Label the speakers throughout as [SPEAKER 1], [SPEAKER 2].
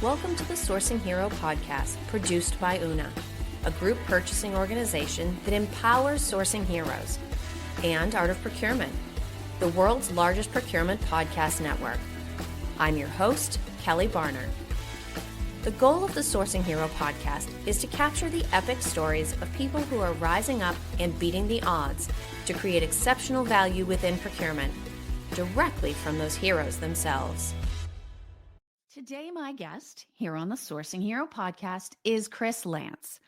[SPEAKER 1] Welcome to the Sourcing Hero podcast, produced by Una, a group purchasing organization that empowers sourcing heroes, and Art of Procurement, the world's largest procurement podcast network. I'm your host, Kelly Barnard. The goal of the Sourcing Hero podcast is to capture the epic stories of people who are rising up and beating the odds to create exceptional value within procurement, directly from those heroes themselves. Today, my guest here on the Sourcing Hero podcast is Kris Lance.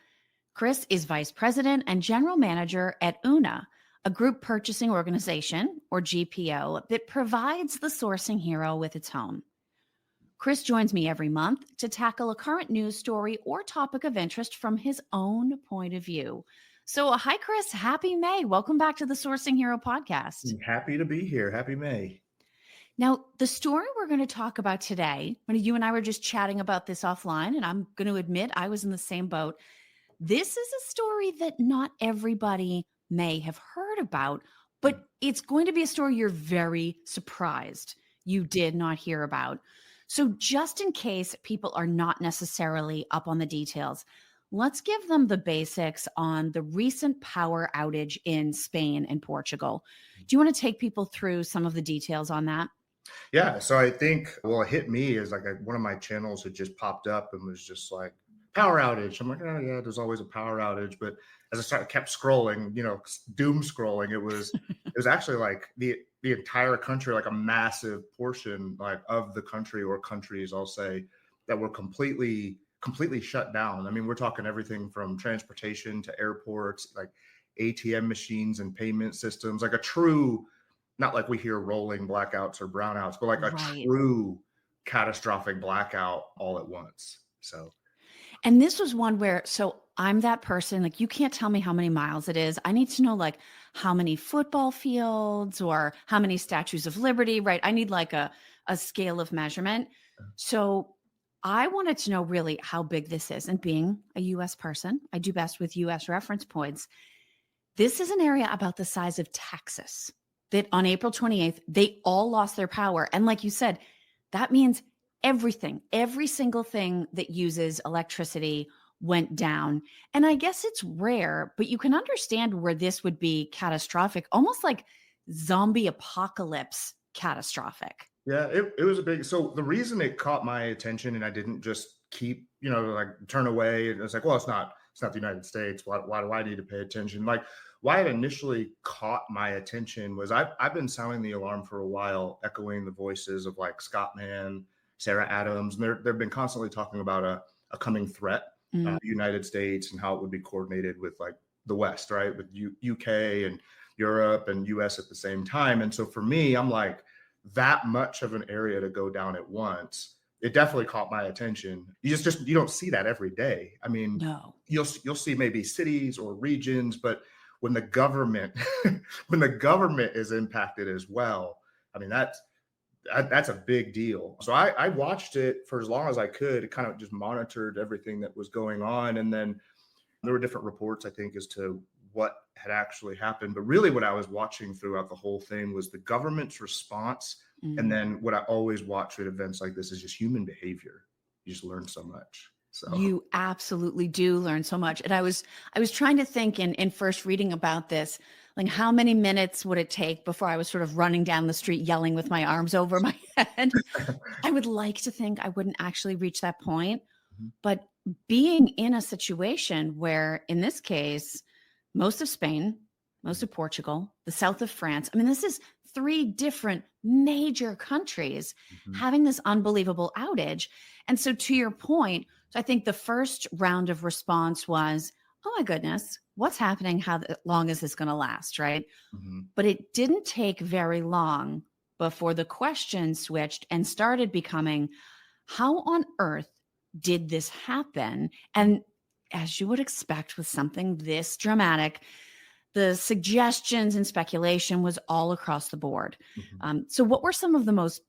[SPEAKER 1] Kris is Vice President and General Manager at Una, a group purchasing organization, or GPO, that provides the Sourcing Hero with its home. Kris joins me every month to tackle a current news story or topic of interest from his own point of view. So, hi, Kris. Happy May. Welcome back to the Sourcing Hero podcast.
[SPEAKER 2] Happy to be here. Happy May.
[SPEAKER 1] Now, the story we're going to talk about today, you and I were just chatting about this offline, and I'm going to admit I was in the same boat. This is a story that not everybody may have heard about, but it's going to be a story you're very surprised you did not hear about. So just in case people are not necessarily up on the details, let's give them the basics on the recent power outage in Spain and Portugal. Do you want to take people through some of the details on that?
[SPEAKER 2] Yeah. So I think, it hit me as like one of my channels had just popped up and was just like power outage. I'm like, oh yeah, there's always a power outage. But as I kept scrolling, doom scrolling, it was actually like the entire country, like a massive portion like of the country or countries, I'll say, that were completely shut down. I mean, we're talking everything from transportation to airports, like ATM machines and payment systems, like a true, not like we hear rolling blackouts or brownouts, but like a true catastrophic blackout all at once.
[SPEAKER 1] And this was one where, so I'm that person, like you can't tell me how many miles it is. I need to know like how many football fields or how many Statues of Liberty, right? I need like a scale of measurement. So I wanted to know really how big this is. And being a US person, I do best with US reference points. This is an area about the size of Texas that on April 28th, they all lost their power. And like you said, that means everything, every single thing that uses electricity went down. And I guess it's rare, but you can understand where this would be catastrophic, almost like zombie apocalypse catastrophic.
[SPEAKER 2] Yeah, it was a big, so the reason it caught my attention and I didn't just keep, like turn away, and it's like, well, it's not the United States. Why do I need to pay attention? Like why it initially caught my attention was I've been sounding the alarm for a while, echoing the voices of like Scott Mann, Sarah Adams, and they've been constantly talking about a coming threat, the United States, and how it would be coordinated with like the West, right? With UK and Europe and US at the same time. And so for me, I'm like, that much of an area to go down at once, it definitely caught my attention. You don't see that every day. I mean,
[SPEAKER 1] no.
[SPEAKER 2] You'll see maybe cities or regions, but when the government is impacted as well, I mean, that's a big deal. So I watched it for as long as I could, kind of just monitored everything that was going on. And then there were different reports, I think, as to what had actually happened. But really what I was watching throughout the whole thing was the government's response. And then what I always watch at events like this is just human behavior. You just learn so much. So
[SPEAKER 1] you absolutely do learn so much. And I was trying to think in first reading about this, like how many minutes would it take before I was sort of running down the street yelling with my arms over my head? I would like to think I wouldn't actually reach that point. But being in a situation where, in this case, most of Spain, most of Portugal, the south of France, I mean, this is 3 different major countries having this unbelievable outage. And so to your point, so I think the first round of response was, oh my goodness, what's happening? How long is this going to last, right? But it didn't take very long before the question switched and started becoming, how on earth did this happen? And as you would expect with something this dramatic, the suggestions and speculation was all across the board. So what were some of the most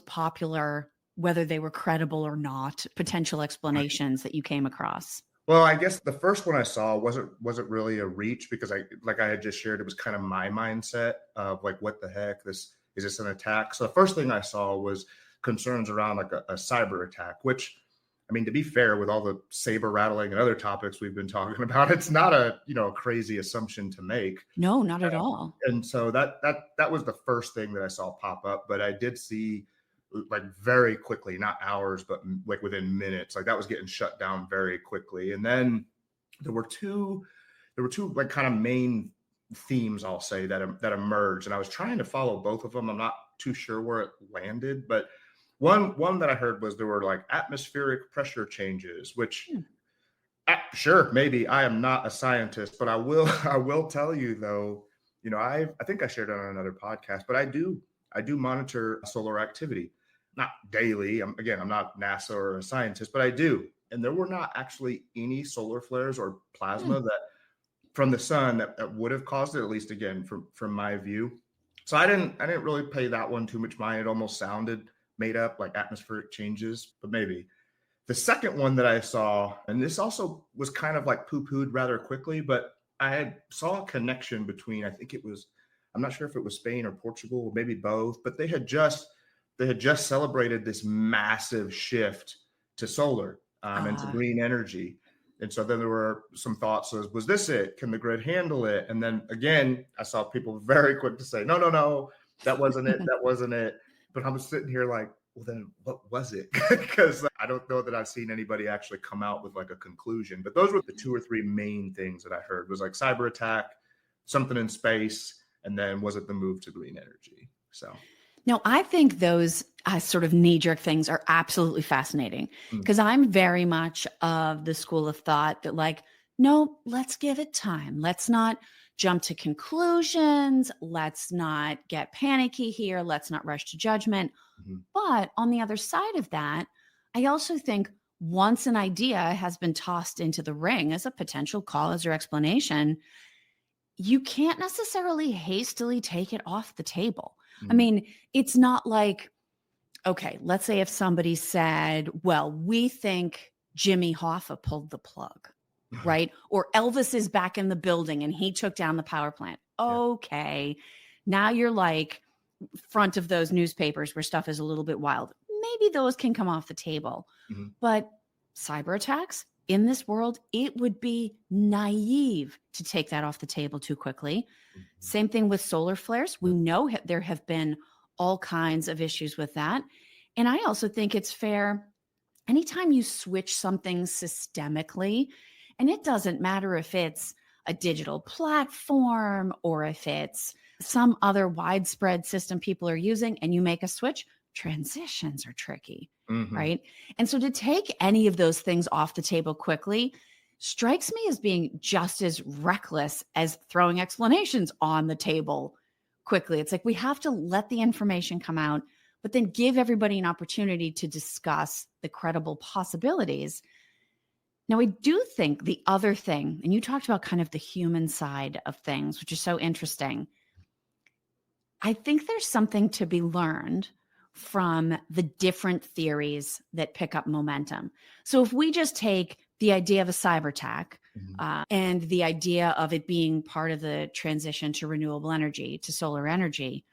[SPEAKER 1] popular, whether they were credible or not, potential explanations that you came across?
[SPEAKER 2] Well, I guess the first one I saw wasn't really a reach, because I had just shared, it was kind of my mindset of like, what the heck, is this an attack? So the first thing I saw was concerns around like a cyber attack, which, I mean, to be fair, with all the saber rattling and other topics we've been talking about, it's not a, a crazy assumption to make.
[SPEAKER 1] No, not at all.
[SPEAKER 2] And so that was the first thing that I saw pop up, but I did see like very quickly, not hours, but like within minutes, like that was getting shut down very quickly. And then there were two like kind of main themes, I'll say, that emerged, and I was trying to follow both of them. I'm not too sure where it landed, but one that I heard was there were like atmospheric pressure changes, which sure, maybe. I am not a scientist, but I will tell you though, I think I shared it on another podcast, but I do monitor solar activity, not daily. I'm not NASA or a scientist, but I do. And there were not actually any solar flares or plasma that from the sun that would have caused it, at least again, from my view. So I didn't really pay that one too much mind. It almost sounded made up, like atmospheric changes, but maybe. The second one that I saw, and this also was kind of like poo-pooed rather quickly, but I saw a connection between, I think it was, I'm not sure if it was Spain or Portugal, or maybe both, but they had just celebrated this massive shift to solar and to green energy. And so then there were some thoughts as, was this it? Can the grid handle it? And then again, I saw people very quick to say, no, that wasn't it. That wasn't it. But I was sitting here like, well, then what was it? Because I don't know that I've seen anybody actually come out with like a conclusion. But those were the two or three main things that I heard was like cyber attack, something in space, and then was it the move to green energy? So.
[SPEAKER 1] No, I think those sort of knee-jerk things are absolutely fascinating because I'm very much of the school of thought that like, no, let's give it time. Let's not jump to conclusions. Let's not get panicky here. Let's not rush to judgment. But on the other side of that, I also think once an idea has been tossed into the ring as a potential cause or explanation, you can't necessarily hastily take it off the table. I mean, it's not like, okay, let's say if somebody said, well, we think Jimmy Hoffa pulled the plug, right? Or Elvis is back in the building and he took down the power plant. Okay. Now you're like front of those newspapers where stuff is a little bit wild. Maybe those can come off the table. But cyber attacks in this world, it would be naive to take that off the table too quickly. Same thing with solar flares. We know there have been all kinds of issues with that. And I also think it's fair anytime you switch something systemically, and it doesn't matter if it's a digital platform or if it's some other widespread system people are using, and you make a switch, transitions are tricky, right? And so to take any of those things off the table quickly strikes me as being just as reckless as throwing explanations on the table quickly. It's like we have to let the information come out, but then give everybody an opportunity to discuss the credible possibilities. Now, I do think the other thing, and you talked about kind of the human side of things, which is so interesting. I think there's something to be learned from the different theories that pick up momentum. So if we just take the idea of a cyber attack and the idea of it being part of the transition to renewable energy, to solar energy,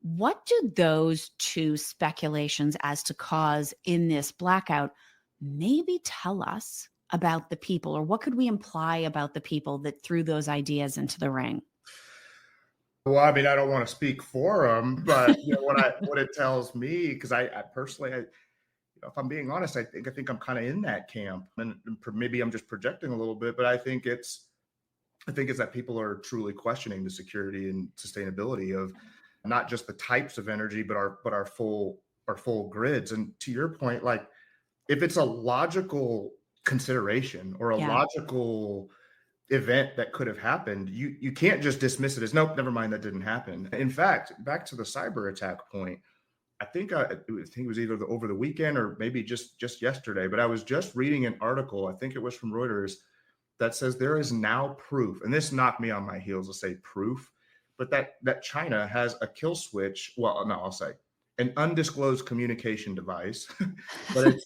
[SPEAKER 1] what do those two speculations as to cause in this blackout maybe tell us about the people, or what could we imply about the people that threw those ideas into the ring?
[SPEAKER 2] Well, I mean, I don't want to speak for them, but what it tells me, because I personally, if I'm being honest, I think I'm kind of in that camp, and maybe I'm just projecting a little bit, but I think it's that people are truly questioning the security and sustainability of not just the types of energy, but our full grids. And to your point, like if it's a logical consideration or a logical event that could have happened, you can't just dismiss it as nope, never mind, that didn't happen. In fact, back to the cyber attack point, I think it was either over the weekend or maybe just yesterday, but I was just reading an article, I think it was from Reuters, that says there is now proof, and this knocked me on my heels to say proof, but that China has a kill switch. Well, no, I'll say an undisclosed communication device, but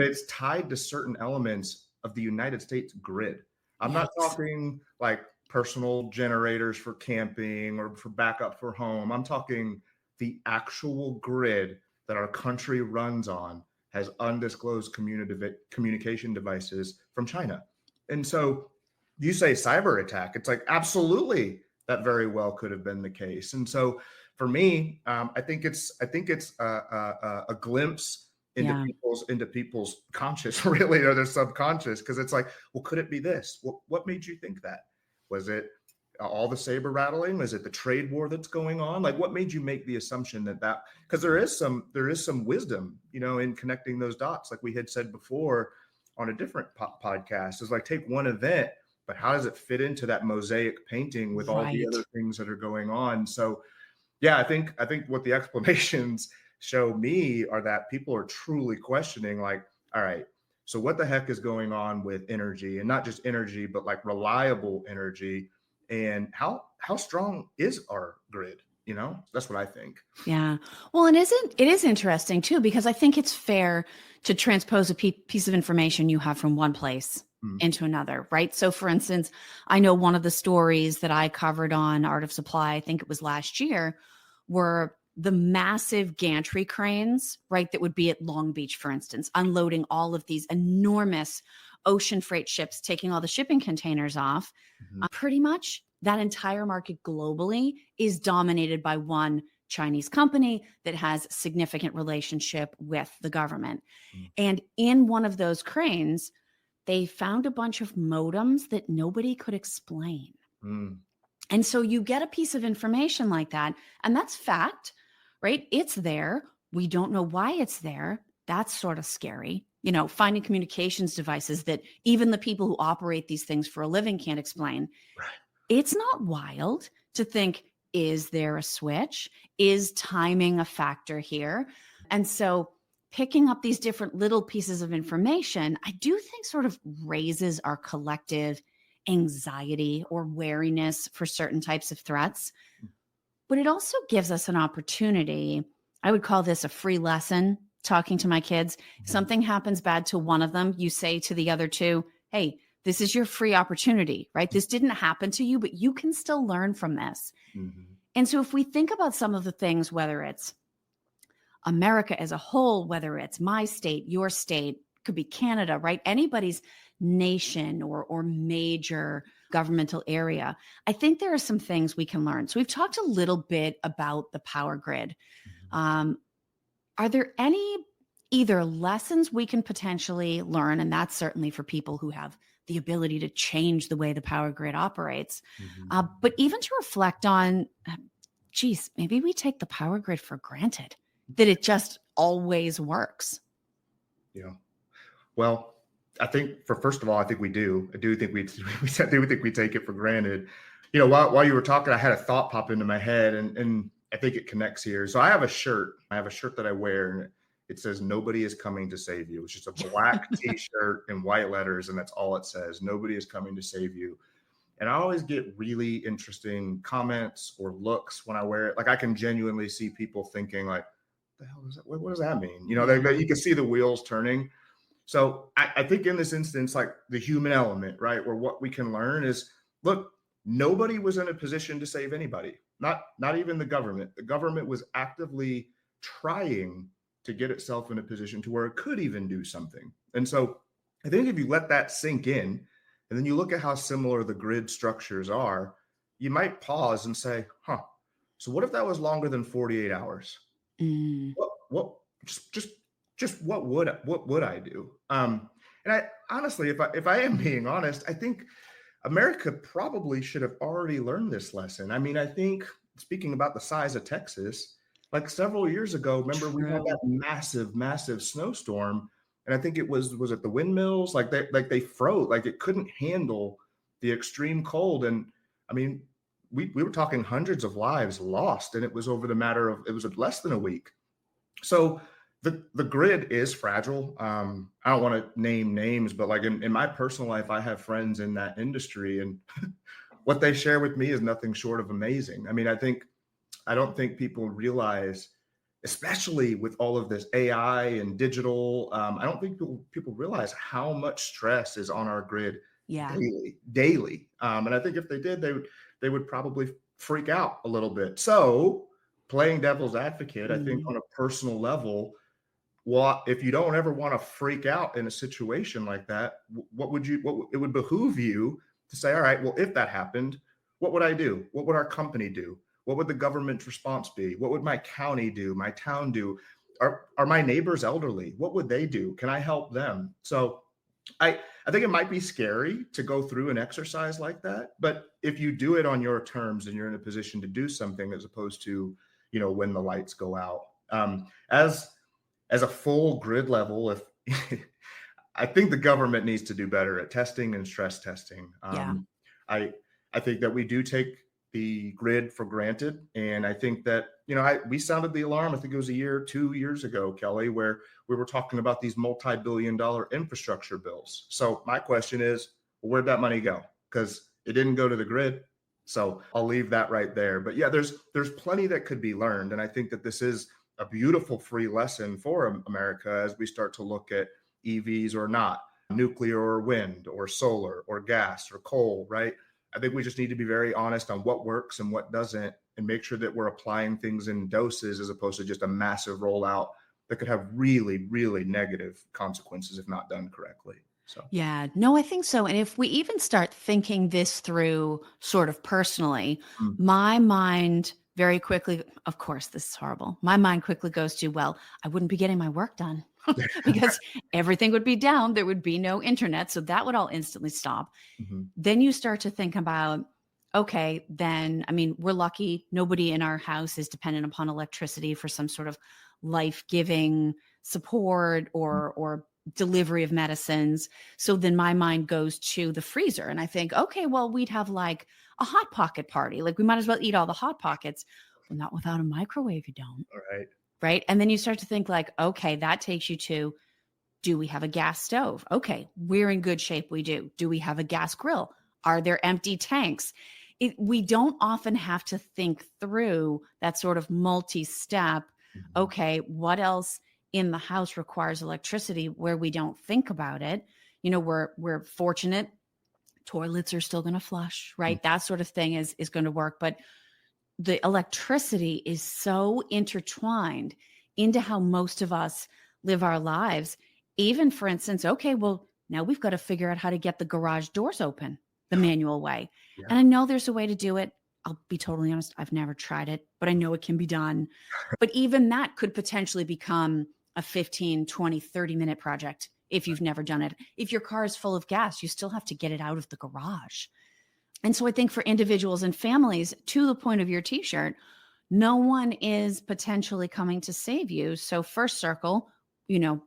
[SPEAKER 2] it's tied to certain elements of the United States grid. I'm not talking like personal generators for camping or for backup for home. I'm talking the actual grid that our country runs on has undisclosed communication devices from China. And so you say cyber attack, it's like, absolutely, that very well could have been the case. And so for me, I think it's a glimpse
[SPEAKER 1] Yeah.
[SPEAKER 2] into people's conscious, really, or their subconscious, because it's like, well, could it be this? What made you think that? Was it all the saber rattling? Was it the trade war that's going on? Like, what made you make the assumption that because there is some wisdom, in connecting those dots, like we had said before on a different podcast, is like, take one event, but how does it fit into that mosaic painting with all the
[SPEAKER 1] Right.
[SPEAKER 2] other things that are going on? So yeah, I think what the explanations show me are that people are truly questioning, like, all right, so what the heck is going on with energy, and not just energy, but like reliable energy, and how strong is our grid? That's what I think.
[SPEAKER 1] Yeah. Well, it is interesting too, because I think it's fair to transpose a piece of information you have from one place
[SPEAKER 2] Mm,
[SPEAKER 1] into another, right? So for instance, I know one of the stories that I covered on Art of Supply, I think it was last year, were the massive gantry cranes, right? That would be at Long Beach, for instance, unloading all of these enormous ocean freight ships, taking all the shipping containers off.
[SPEAKER 2] mhm,
[SPEAKER 1] Pretty much that entire market globally is dominated by one Chinese company that has significant relationship with the government.
[SPEAKER 2] mm,
[SPEAKER 1] And in one of those cranes, they found a bunch of modems that nobody could explain.
[SPEAKER 2] mm,
[SPEAKER 1] And so you get a piece of information like that, and that's fact, right? It's there. We don't know why it's there. That's sort of scary. Finding communications devices that even the people who operate these things for a living can't explain.
[SPEAKER 2] right.
[SPEAKER 1] It's not wild to think, is there a switch? Is timing a factor here? And so picking up these different little pieces of information, I do think sort of raises our collective anxiety or wariness for certain types of threats. But it also gives us an opportunity. I would call this a free lesson talking to my kids.
[SPEAKER 2] Mhm,
[SPEAKER 1] Something happens bad to one of them, you say to the other two, hey, this is your free opportunity, right? This didn't happen to you, but you can still learn from this.
[SPEAKER 2] mhm,
[SPEAKER 1] And so if we think about some of the things, whether it's America as a whole, whether it's my state, your state, could be Canada, right? Anybody's nation or major governmental area. I think there are some things we can learn. So we've talked a little bit about the power grid.
[SPEAKER 2] mhm.
[SPEAKER 1] Um, are there any either lessons we can potentially learn, and that's certainly for people who have the ability to change the way the power grid operates,
[SPEAKER 2] Mhm.
[SPEAKER 1] but even to reflect on, geez, maybe we take the power grid for granted, that it just always works.
[SPEAKER 2] Yeah. Well, I think first of all, I think we do. I do think I do think we take it for granted. While you were talking, I had a thought pop into my head, and I think it connects here. So I have a shirt. I have a shirt that I wear, and it says "Nobody is coming to save you." It's just a black T-shirt in white letters, and that's all it says. Nobody is coming to save you. And I always get really interesting comments or looks when I wear it. Like, I can genuinely see people thinking, like, "The hell is that? What does that mean?" You can see the wheels turning. So I think in this instance, like, the human element, right, where what we can learn is, look, nobody was in a position to save anybody, not even the government. The government was actively trying to get itself in a position to where it could even do something. And so I think if you let that sink in, and then you look at how similar the grid structures are, you might pause and say, huh, so what if that was longer than 48 hours?
[SPEAKER 1] Mm,
[SPEAKER 2] What just what would I do? And I honestly, if I am being honest, I think America probably should have already learned this lesson. I mean, I think, speaking about the size of Texas, like several years ago, remember we had that
[SPEAKER 1] true.
[SPEAKER 2] massive snowstorm, and I think was it the windmills, like they froze, like it couldn't handle the extreme cold. And I mean, we were talking hundreds of lives lost, and it was over the matter of, it was less than a week. So the grid is fragile. I don't want to name names, but like in my personal life, I have friends in that industry, and what they share with me is nothing short of amazing. I mean, I don't think people realize, especially with all of this AI and digital, I don't think people realize how much stress is on our grid
[SPEAKER 1] Yeah.
[SPEAKER 2] daily. And I think if they did, they would probably freak out a little bit. So playing devil's advocate, I think
[SPEAKER 1] Mm,
[SPEAKER 2] on a personal level, well, if you don't ever want to freak out in a situation like that, what would you, it would behoove you to say, all right, well, if that happened, what would I do? What would our company do? What would the government response be? What would my county do? My town do? Are my neighbors elderly? What would they do? Can I help them? So I think it might be scary to go through an exercise like that, but if you do it on your terms and you're in a position to do something as opposed to, when the lights go out, as a full grid level, if I think the government needs to do better at testing and stress testing.
[SPEAKER 1] yeah.
[SPEAKER 2] I I think that we do take the grid for granted, and I think that we sounded the alarm. I think it was 2 years ago, Kelly, where we were talking about these multi-billion-dollar infrastructure bills. So my question is, well, where'd that money go? Because it didn't go to the grid. So I'll leave that right there. But yeah, there's plenty that could be learned, and I think that this is a beautiful free lesson for America as we start to look at EVs or not, nuclear or wind or solar or gas or coal, right? I think we just need to be very honest on what works and what doesn't, and make sure that we're applying things in doses as opposed to just a massive rollout that could have really, really negative consequences if not done correctly. So,
[SPEAKER 1] Yeah, no, I think so. And if we even start thinking this through sort of personally,
[SPEAKER 2] mm,
[SPEAKER 1] my mind very quickly, of course, this is horrible. My mind quickly goes to, well, I wouldn't be getting my work done because everything would be down. There would be no internet. So that would all instantly stop.
[SPEAKER 2] mhm,
[SPEAKER 1] Then you start to think about, okay, then, I mean, we're lucky. Nobody in our house is dependent upon electricity for some sort of life-giving support
[SPEAKER 2] mm,
[SPEAKER 1] or delivery of medicines. So then my mind goes to the freezer and I think, okay, well, we'd have like a hot pocket party. Like we might as well eat all the hot pockets. Well, not without a microwave, you don't.
[SPEAKER 2] all right.
[SPEAKER 1] Right. And then you start to think like, okay, that takes you to, do we have a gas stove? Okay, we're in good shape. We do. Do we have a gas grill? Are there empty tanks? We don't often have to think through that sort of multi-step.
[SPEAKER 2] Mhm,
[SPEAKER 1] Okay, what else in the house requires electricity where we don't think about it? We're fortunate. Toilets are still going to flush,
[SPEAKER 2] mm,
[SPEAKER 1] right? That sort of thing is going to work. But the electricity is so intertwined into how most of us live our lives. Even for instance, okay, well, now we've got to figure out how to get the garage doors open the manual way.
[SPEAKER 2] yeah.
[SPEAKER 1] And I know there's a way to do it. I'll be totally honest, I've never tried it, but I know it can be done. But even that could potentially become a 15, 20, 30-minute project if you've never done it. If your car is full of gas, you still have to get it out of the garage. And so I think for individuals and families, to the point of your t-shirt, no one is potentially coming to save you. So first circle,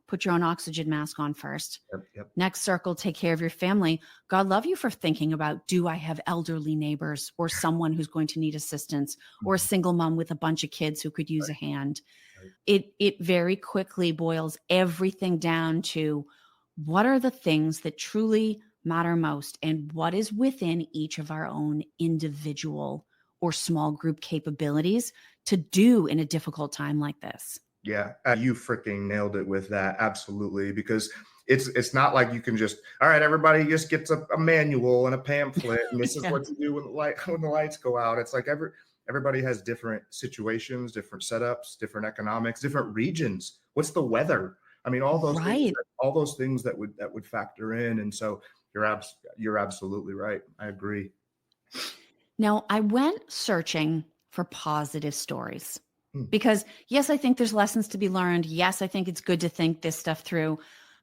[SPEAKER 1] put your own oxygen mask on first.
[SPEAKER 2] Yep, yep.
[SPEAKER 1] Next circle, take care of your family. God love you for thinking about, do I have elderly neighbors or someone who's going to need assistance or a
[SPEAKER 2] Mhm,
[SPEAKER 1] single mom with a bunch of kids who could use
[SPEAKER 2] right,
[SPEAKER 1] a hand?
[SPEAKER 2] right.
[SPEAKER 1] It very quickly boils everything down to what are the things that truly matter most and what is within each of our own individual or small group capabilities to do in a difficult time like this.
[SPEAKER 2] Yeah, you freaking nailed it with that. Absolutely, because it's not like you can just, all right, everybody just gets a manual and a pamphlet, and this is
[SPEAKER 1] Yeah.
[SPEAKER 2] what to do when the lights go out. It's like everybody has different situations, different setups, different economics, different regions. What's the weather? I mean,
[SPEAKER 1] Right.
[SPEAKER 2] all those things that would factor in. And so you're absolutely right. I agree.
[SPEAKER 1] Now, I went searching for positive stories
[SPEAKER 2] Hmm.
[SPEAKER 1] because, yes, I think there's lessons to be learned. Yes, I think it's good to think this stuff through.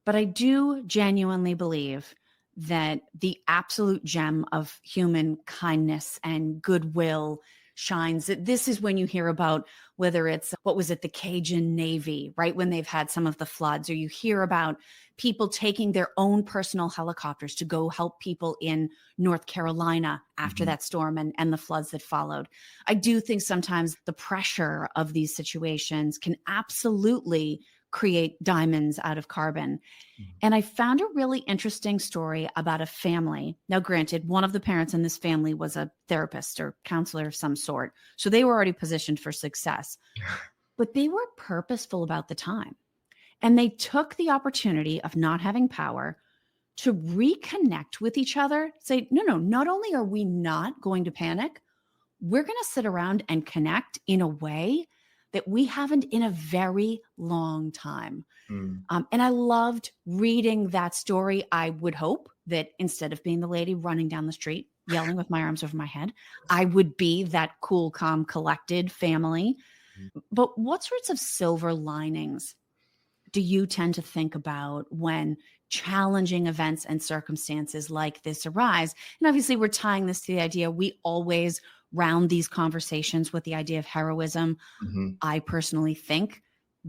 [SPEAKER 1] But I do genuinely believe that the absolute gem of human kindness and goodwill shines. This is when you hear about whether it's, what was it, the Cajun Navy, right? When they've had some of the floods, or you hear about people taking their own personal helicopters to go help people in North Carolina after
[SPEAKER 2] Mhm.
[SPEAKER 1] that storm and the floods that followed. I do think sometimes the pressure of these situations can absolutely create diamonds out of carbon.
[SPEAKER 2] Mhm.
[SPEAKER 1] And I found a really interesting story about a family. Now, granted, one of the parents in this family was a therapist or counselor of some sort. So they were already positioned for success, but they were purposeful about the time. And they took the opportunity of not having power to reconnect with each other, say, no, not only are we not going to panic, we're going to sit around and connect in a way that we haven't in a very long time. And I loved reading that story. I would hope that instead of being the lady running down the street, yelling with my arms over my head, I would be that cool, calm, collected family. But what sorts of silver linings do you tend to think about when challenging events and circumstances like this arise? And obviously, we're tying this to the idea we always round these conversations with the idea of heroism. I personally think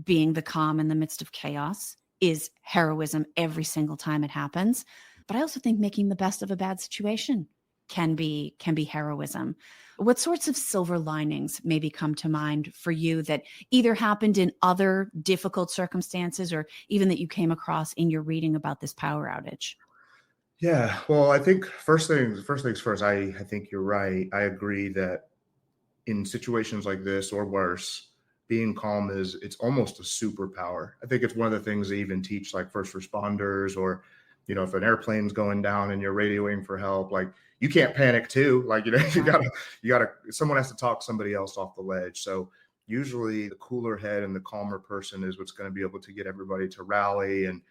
[SPEAKER 1] being the calm in the midst of chaos is heroism every single time it happens. But I also think making the best of a bad situation can be heroism. What sorts of silver linings maybe come to mind for you that either happened in other difficult circumstances or even that you came across in your reading about this power outage?
[SPEAKER 2] Yeah. Well, I think first things first, I think you're right. I agree that in situations like this or worse, being calm it's almost a superpower. I think it's one of the things they even teach like first responders, or, if an airplane's going down and you're radioing for help, like you can't panic too. Like, someone has to talk somebody else off the ledge. So usually the cooler head and the calmer person is what's going to be able to get everybody to rally and,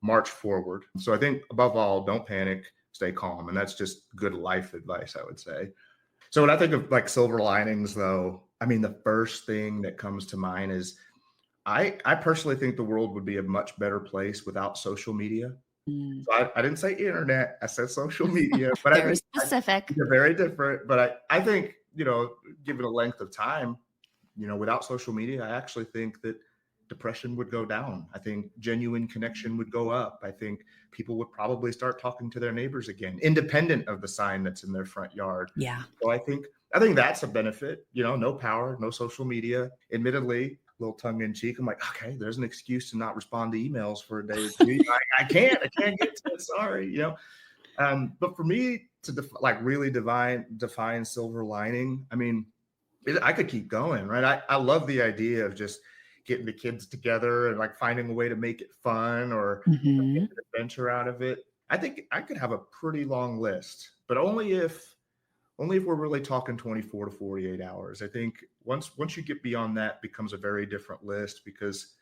[SPEAKER 2] march forward. So I think above all, don't panic, stay calm. And that's just good life advice, I would say. So when I think of like silver linings, though, I mean, the first thing that comes to mind is I personally think the world would be a much better place without social media. So I didn't say internet, I said social media, but
[SPEAKER 1] Very specific.
[SPEAKER 2] they're very different. But I think, given a length of time, without social media, I actually think that depression would go down. I think genuine connection would go up. I think people would probably start talking to their neighbors again, independent of the sign that's in their front yard.
[SPEAKER 1] Yeah.
[SPEAKER 2] So I think that's a benefit, no power, no social media. Admittedly, a little tongue in cheek, I'm like, okay, there's an excuse to not respond to emails for a day or two. I can't get to it. Sorry, but for me to really define silver lining, I mean, I could keep going, right? I love the idea of just getting the kids together and like finding a way to make it fun or get an adventure out of it. I think I could have a pretty long list, but only if we're really talking 24 to 48 hours. I think once you get beyond that, it becomes a very different list because,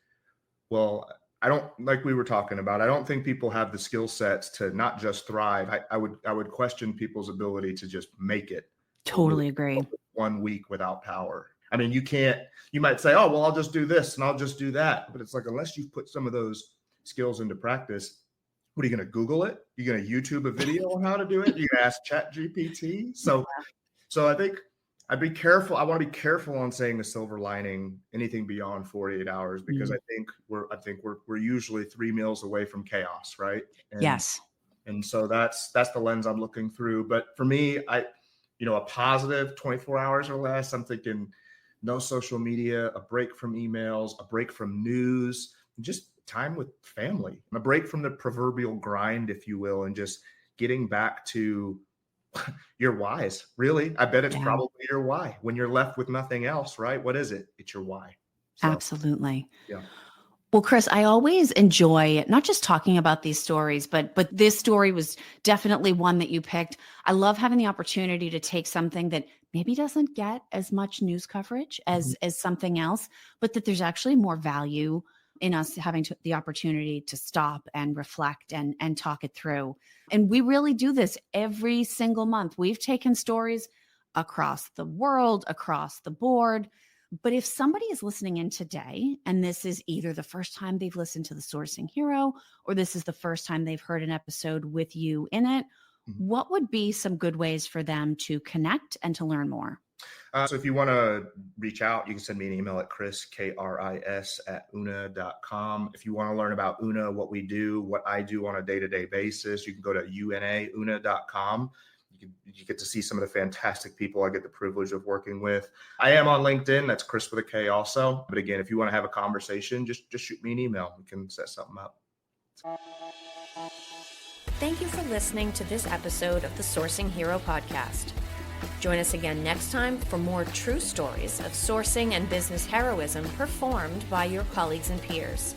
[SPEAKER 2] well, I don't, like we were talking about, I don't think people have the skill sets to not just thrive. I would question people's ability to just make it.
[SPEAKER 1] Totally agree.
[SPEAKER 2] 1 week without power. I mean, you might say, oh, well, I'll just do this and I'll just do that. But it's like, unless you've put some of those skills into practice, what are you going to Google it? You're going to YouTube a video on how to do it? You're going to ask ChatGPT? So I think I'd be careful. I want to be careful on saying a silver lining, anything beyond 48 hours, because I think we're usually 3 meals away from chaos, right?
[SPEAKER 1] Yes.
[SPEAKER 2] And so that's the lens I'm looking through. But for me, a positive 24 hours or less, I'm thinking no social media, a break from emails, a break from news, just time with family, a break from the proverbial grind, if you will, and just getting back to your whys. Really, I bet it's probably your why. When you're left with nothing else, right? What is it? It's your why. So,
[SPEAKER 1] absolutely.
[SPEAKER 2] Yeah.
[SPEAKER 1] Well, Kris, I always enjoy not just talking about these stories, but this story was definitely one that you picked. I love having the opportunity to take something that maybe doesn't get as much news coverage as something else, but that there's actually more value in us having the opportunity to stop and reflect and talk it through. And we really do this every single month. We've taken stories across the world, across the board. But if somebody is listening in today, and this is either the first time they've listened to The Sourcing Hero, or this is the first time they've heard an episode with you in it, what would be some good ways for them to connect and to learn more?
[SPEAKER 2] So if you want to reach out, you can send me an email at Kris, Kris, @una.com. If you want to learn about Una, what we do, what I do on a day-to-day basis, you can go to una.com. You get to see some of the fantastic people I get the privilege of working with. I am on LinkedIn. That's Kris with a K also. But again, if you want to have a conversation, just shoot me an email. We can set something up.
[SPEAKER 3] Thank you for listening to this episode of the Sourcing Hero podcast. Join us again next time for more true stories of sourcing and business heroism performed by your colleagues and peers.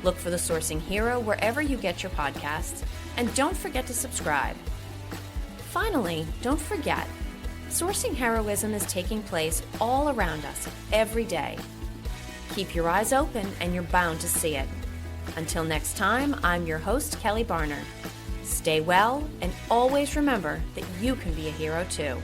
[SPEAKER 3] Look for the Sourcing Hero wherever you get your podcasts, and don't forget to subscribe. Finally, don't forget, Sourcing heroism is taking place all around us every day. Keep your eyes open and you're bound to see it. Until next time, I'm your host, Kelly Barner. Stay well and always remember that you can be a hero too.